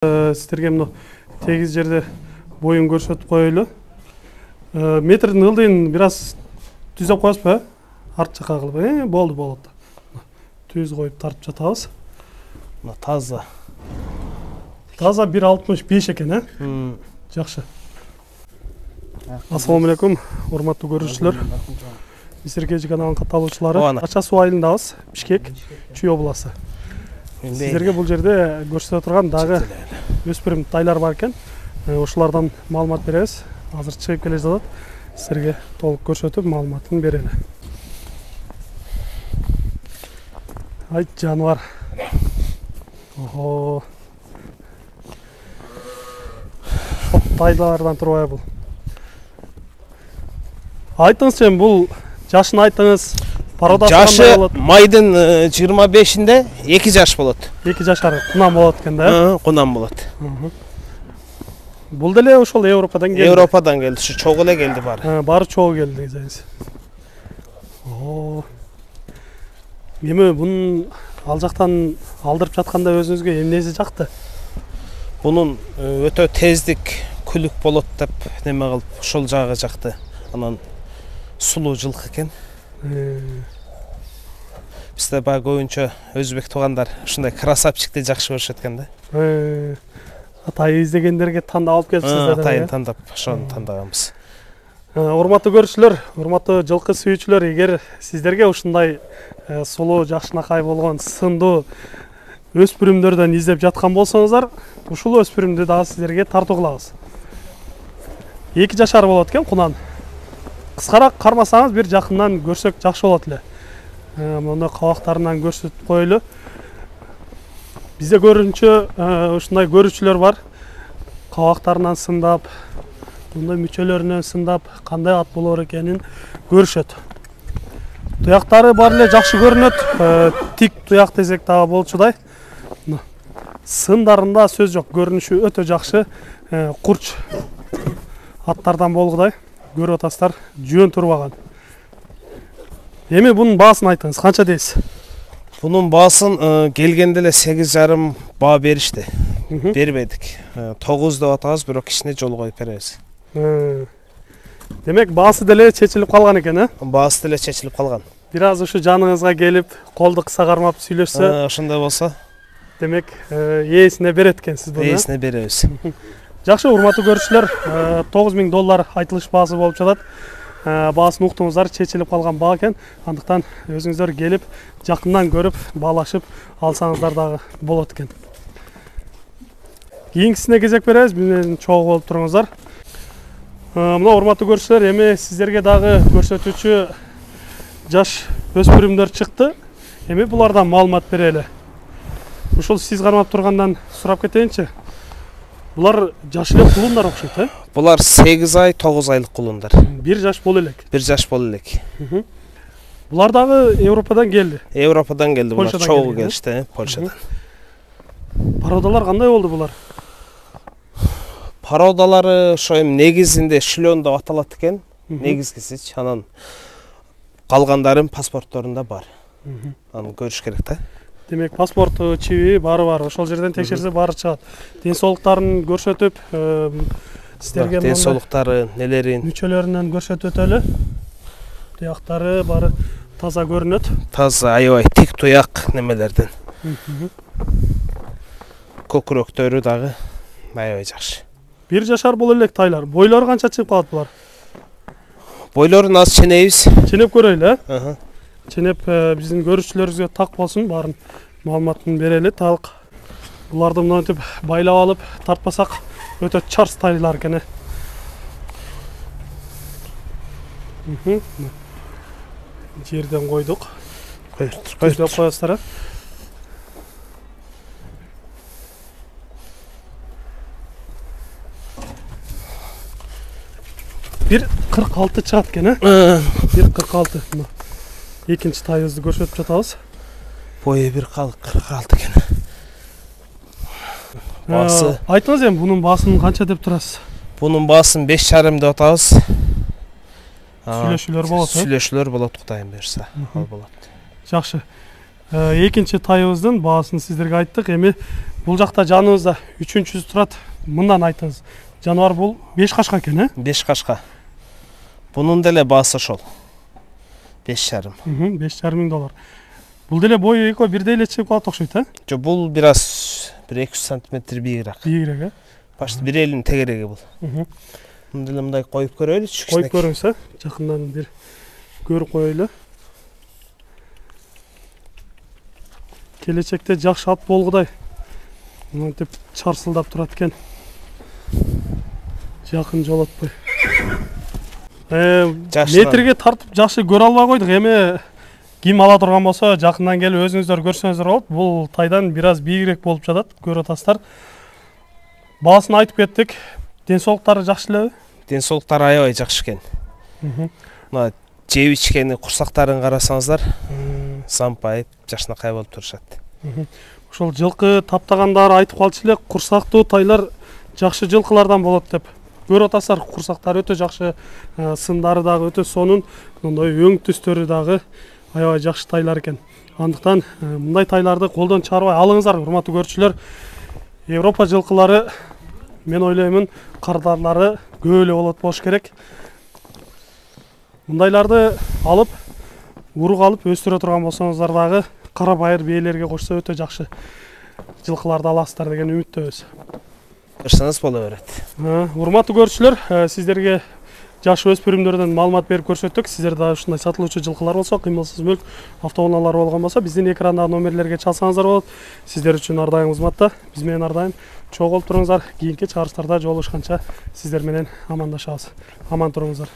Сіздерге мына тегиз жерде бойын көрсөтүп коелу. Метрдин ылдыйын бираз түзөп коесуз ба? Арт жака кылып, болду. Түз коюп тартып жатабыз. Мына таза. Таза 1.65 экен, Жакшы. Ассаламу алейкум, урматтуу көрүүчүлөр. Бизерге каналынын катталуучулары. Ача суу айылындабыз, Бишкек, Чүй областы. Сіздерге бұл жерде көрсөтө турган дагы өспүрүм тайлар бар экен. Ошолордон маалымат беребиз. Азыр чыгып келе жатат. Сіздерге толук көрсөтүп маалыматын берели. Ай жаныбар. Ого. Тайлардан турбай бул. Айтыңызчы, бул жашын айтыңыз. Жашы майдын 25-inde 2 жаш болот. 2 жашар кунам болот экен да? Кунам болот. Бул деле ошол Европадан келди. Европадан келди, ушу чогуу эле келди баары. Баары чогуу келди дегенсиз. Эми бунун ал жактан алдырып жатканда өзүңүзгө эмнеси жакты? Бунун өтө тездик күлүк болот деп неме кылып ошол жагы жакты. Анан сулуу жылкы экен. Бизде баа көбүнчө өзбек туугандар ушундай красавчикти жакшы көрүшөт экен да. Атай издегендерге тандап алып келипсиздер. Атайын тандап, ошону тандаганбыз. Урматтуу көрүүчүлөр, урматтуу жылкы сүйүүчүлөр, эгер сиздерге ушундай сулуу, жакшынакай болгон сындуу өспүрүмдөрдөн издеп жаткан болсоңуздар, ушул өспүрүмдү дагы сиздерге тартуу кылабыз. 2 жашар болот экен кунан. Кыскараак кармасаңыз бир жакындан көрсөк жакшы болот эле. Муну кабактарынан көрсөтүп коелу. Бизде көрүнчө ушундай көрүүчүлөр бар. Кабактарынан сындап, мындай мүчөлөрүнөн сындап, кандай ат болор экенин көрүшөт. Туяктары бар эле жакшы көрүнөт. Тик туяк десек дагы болчудай. Сындарында сөз жок, көрүнүшү өтө жакшы. Курч аттардан болгудай. Көрүп атасыздар, жөн турбаган. Эми бунун баасын айтыңыз, канча дейсиз? Бунун баасын келгенде эле 8,5 баа беришти. Бербедик. 9 деп атабыз, бирок кичине жол коюп беребиз. Демек баасы деле чечилип калган экен, Баасы деле чечилип калган. Бир аз ушу жаныңызга келип, колду кыса кармап сүйлөшсө, ошондой болсо, демек ээсине берет экенсиз буну. Ээсине беребиз. Жакшы, урматтуу көрүүчүлөр, $9,000 айтылыш баасы болуп жатат. Баасын уктуңуздар, чечилип калган баа экен. Андыктан өзүңүздөр келип, жакындан көрүп, баалашып алсаңыздар дагы болот экен. Кийинкисине кезек беребиз, менен чогуу болуп туруңуздар. Мына урматтуу көрүүчүлөр, эми сиздерге дагы көрсөтүүчү жаш өспүрүмдөр чыкты. Эми булардан маалымат берели. Ушул сиз кармап тургандан сурап кетейинчи. Булар жаш эле кулундар окшойт, Булар 8 ай, 9 айлык кулундар. 1 жаш боло элек. 1 жаш боло элек. Булар дагы Европадан келди. Европадан келди, булар чогуу келишти, Польшадан. Породалар кандай болду булар? Породалары ошо эми негизинде шлён деп аталат экен. Негизгиси, анан калгандарын паспортторунда бар. Аны көрүш керек да. Демек паспорту, чиби баары бар. Ошол жерден текшерсе баары чыгат. Ден соолуктарын көрсөтүп, сиздерге ден соолуктары, нелерин, мүчөлөрүнөн көрсөтүп өтөлү. Туяктары баары таза көрүнөт. Таза, аябай тик туяк немелерден. Көкүрөктөрү дагы аябай жакшы. 1 жашар боло элек тайлар. Бойлору канча чыгып калат булар? Бойлорун аз ченейбиз. Ченеп көрөйлү, Ченеп биздин көрүүчүлөрүбүзгө так болсун, баарын маалыматын берели. Так буларды мынтип байлап алып тартпасак өтө чарс тайлар экен. Жерден койдук. Көздөп коесуздар. 1.46 чыгат экен, 1.46. Экинчи тайыбызды көрсөтүп жатабыз. Бою 1.46 экен. Баасы. Айтыңыз эми бунун баасын канча деп турасыз? Бунун баасын 5,5 деп атабыз. Сүйлөшүүлөр болот. Сүйлөшүүлөр болот, Кудайым буйрса, ал болот. Жакшы. Экинчи тайыбыздын баасын сиздерге айттык. Эми Бул жакта жаныбызда үчүнчүсү турат. Мындан айтыңыз. Жаныбар бул 5 кашка экен, 5 кашка. Бунун деле баасы ошол. 5,5. $5,500. Бул деле бою экөө бирдей эле чыгып калат окшойт, Жо, бул бир аз 1-2 сантиметр бийигирээк. Бийигирээк, Башты 1,50 тегереги бул. Муну деле мындай коюп көрөйлүчү. Коюп көрүңүз, жакындан бир көрүп коелу. Келечекте жакшы ат болгудай. Мынтип чарсылдап турат экен. Жакын жолотпой. Метрге тартып жакшы көрө албай койдук. Эми ким ала турган болсо, жакындан келип өзүңүздөр көрсөңүздөр болот. Бул тайдан бир аз бийигирээк болуп жатат, көрүп атасыздар. Баасын айтып кеттик. Ден соолуктары жакшы элеби? Ден соолуктары аябай жакшы экен. Мына жеп ичкени курсактарын карасаңыздар, сампайып, жакшынакай болуп турушат. Ошол жылкы таптагандары айтып калчу эле, курсактуу тайлар жакшы жылкылардан болот деп. Көрүп атасыздар, курсактары өтө жакшы, сындары дагы өтө сонун, мындай өң түстөрү дагы аябай жакшы тайлар экен. Андыктан мындай тайларды колдон чыгарбай алыңыздар, урматтуу көрүүчүлөр. Европа жылкылары, мен ойлоймун, кардарлары көп эле болот болуш керек. Мындайларды алып, урук алып өстүрө турган болсоңуздар дагы кара байыр бээлерге кошсо өтө жакшы жылкыларды аласыздар деген үмүттөбүз. Кырсаңыз боло берет. Урматтуу көрүүчүлөр, сиздерге жаш өспүрүмдөрдөн маалымат берип көрсөттүк. Сиздерде дагы ушундай сатылуучу жылкылар болсо, кыймылсыз мүлк автоунаалар болгон болсо, биздин экрандагы номерлерге чалсаңыздар болот. Сиздер үчүн ар дайым кызматта. Биз менен ар дайым чогуу болуп туруңуздар. Кийинки чыгарыштарда жолугушканча сиздер менен амандашабыз. Аман туруңуздар.